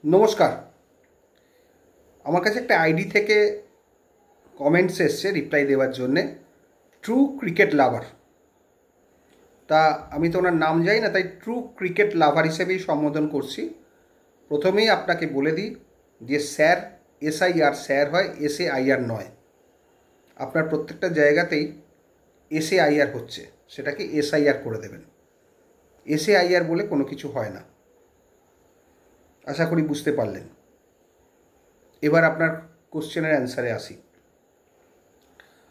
নমস্কার। আমার কাছে একটা আইডি থেকে কমেন্টস এসছে রিপ্লাই দেওয়ার জন্যে, ট্রু ক্রিকেট লাভার। তা আমি তো ওনার নাম জানি না, তাই ট্রু ক্রিকেট লাভার হিসেবেই সম্বোধন করছি। প্রথমেই আপনাকে বলে দিই যে স্যার SIR স্যার হয়, SAIR নয়। আপনার প্রত্যেকটা জায়গাতেই SAIR হচ্ছে, সেটাকে SIR করে দেবেন। SAIR বলে কোনো কিছু হয় না। আশা করি বুঝতে পারলেন। এবার আপনার কোশ্চেনের অ্যান্সারে আসি।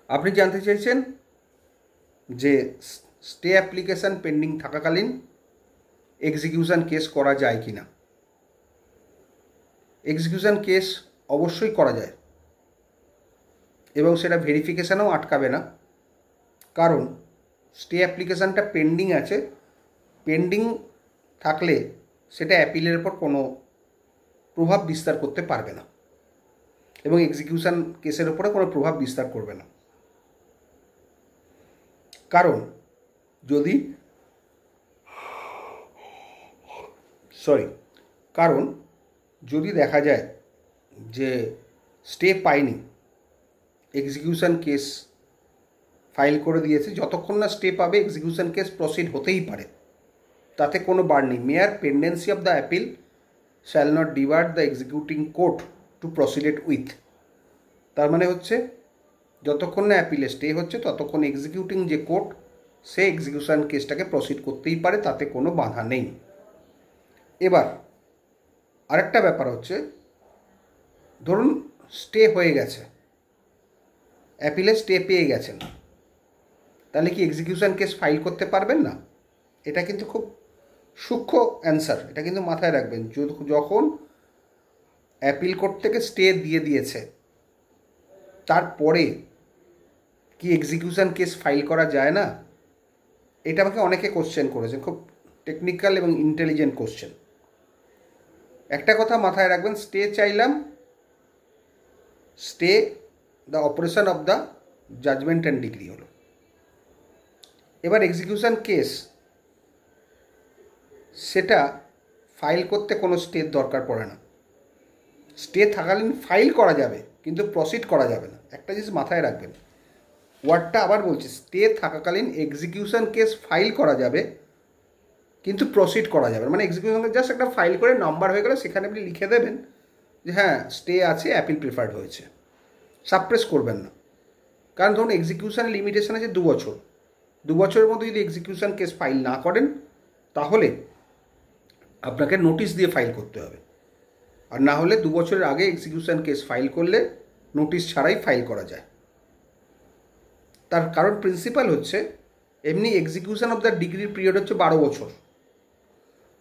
আপনি জানতে চাইছেন যে স্টে অ্যাপ্লিকেশান পেন্ডিং থাকাকালীন এক্সিকিউশন কেস করা যায় কি না। এক্সিকিউশন কেস অবশ্যই করা যায় এবং সেটা ভেরিফিকেশানও আটকাবে না, কারণ স্টে অ্যাপ্লিকেশানটা পেন্ডিং আছে। পেন্ডিং থাকলে সেটা অ্যাপিলের উপর কোনো প্রভাব বিস্তার করতে পারবে না এবং এক্সিকিউশন কেসের উপরে কোনো প্রভাব বিস্তার করবে না। কারণ যদি দেখা যায় যে স্টে পায়নি, এক্সিকিউশন কেস ফাইল করে দিয়েছে, যতক্ষণ না স্টে পাবে এক্সিকিউশন কেস প্রসিড হতেই পারে, তাতে কোনো বার নেই। Mere pendency of the appeal shall not divert the executing court to proceeded with. তার মানে হচ্ছে যতক্ষণ না অ্যাপিলে স্টে হচ্ছে ততক্ষণ এক্সিকিউটিং যে কোর্ট সে এক্সিকিউশন কেসটাকে প্রসিড করতেই পারে, তাতে কোনো বাধা নেই। এবার আরেকটা ব্যাপার হচ্ছে, ধরুন স্টে হয়ে গেছে, অ্যাপিলে স্টে পেয়ে গেছেন, তাহলে কি এক্সিকিউশন কেস ফাইল করতে পারবেন না? এটা কিন্তু খুব সূক্ষ্ম অ্যান্সার, এটা কিন্তু মাথায় রাখবেন। যখন অ্যাপিল কোর্ট থেকে স্টে দিয়ে দিয়েছে তারপরে কি এক্সিকিউশন কেস ফাইল করা যায় না? এটা আমাকে অনেকে কোশ্চেন করেছে, খুব টেকনিক্যাল এবং ইন্টেলিজেন্ট কোশ্চেন। একটা কথা মাথায় রাখবেন, স্টে চাইলাম, stay the operation of the judgement and degree হলো। এবার এক্সিকিউশন কেস সেটা ফাইল করতে কোনো স্টের দরকার পড়ে না। স্টে থাকাকালীন ফাইল করা যাবে কিন্তু প্রসিড করা যাবে না। একটা জিনিস মাথায় রাখবেন, ওয়ার্ডটা আবার বলছি, স্টে থাকাকালীন এক্সিকিউশন কেস ফাইল করা যাবে কিন্তু প্রসিড করা যাবে না। মানে এক্সিকিউশন জাস্ট একটা ফাইল করে নাম্বার হয়ে গেলে সেখানে আপনি লিখে দেবেন যে হ্যাঁ স্টে আছে, অ্যাপিল প্রিফার্ড হয়েছে, সাপ্রেস করবেন না। কারণ ধরুন এক্সিকিউশনের লিমিটেশন আছে 2 বছর। 2 বছরের মধ্যে যদি এক্সিকিউশন কেস ফাইল না করেন তাহলে আপনাকে নোটিশ দিয়ে ফাইল করতে হবে, আর না হলে 2 বছরের আগে এক্সিকিউশন কেস ফাইল করলে নোটিশ ছাড়াই ফাইল করা যায়। তার কারণ প্রিন্সিপাল হচ্ছে, এমনি এক্সিকিউশন অফ দ্য ডিগ্রির পিরিয়ড হচ্ছে 12 বছর।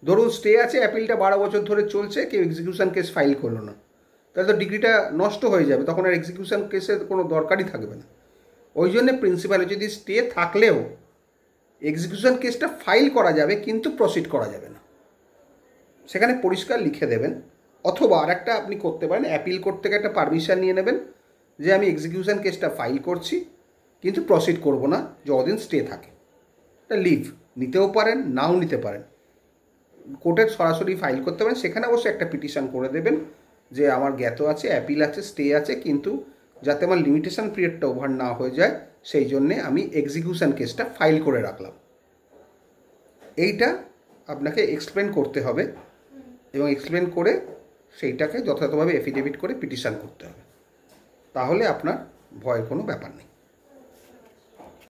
ধরুন স্টে আছে, অ্যাপিলটা 12 বছর ধরে চলছে, কেউ এক্সিকিউশন কেস ফাইল করলো না, তাহলে তো ডিগ্রিটা নষ্ট হয়ে যাবে, তখন আর এক্সিকিউশন কেসের কোনো দরকারই থাকবে না। ওই জন্যে প্রিন্সিপাল যদি স্টে থাকলেও এক্সিকিউশন কেসটা ফাইল করা যাবে কিন্তু প্রসিড করা যাবে না, সেখানে পরিষ্কার লিখে দেবেন। অথবা আরেকটা আপনি করতে পারেন, অ্যাপিল কোর্ট থেকে একটা পারমিশন নিয়ে নেবেন যে আমি এক্সিকিউশন কেসটা ফাইল করছি কিন্তু প্রসিড করব না যতদিন স্টে থাকে। এটা লিভ নিতেও পারেন, নাও নিতে পারেন। কোর্টের সরাসরি ফাইল করতে পারেন, সেখানে অবশ্যই একটা পিটিশন করে দেবেন যে আমার জ্ঞাত আছে, অ্যাপিল আছে, স্টে আছে, কিন্তু যাতে আমার লিমিটেশন পিরিয়ডটা ওভার না হয়ে যায় সেই জন্যে আমি এক্সিকিউশন কেসটা ফাইল করে রাখলাম। এইটা আপনাকে এক্সপ্লেন করতে হবে এবং এক্সপ্লেন করে সেইটাকে যথাযথভাবে এফিডেভিট করে পিটিশন করতে হবে, তাহলে আপনার ভয়ের কোনো ব্যাপার নেই।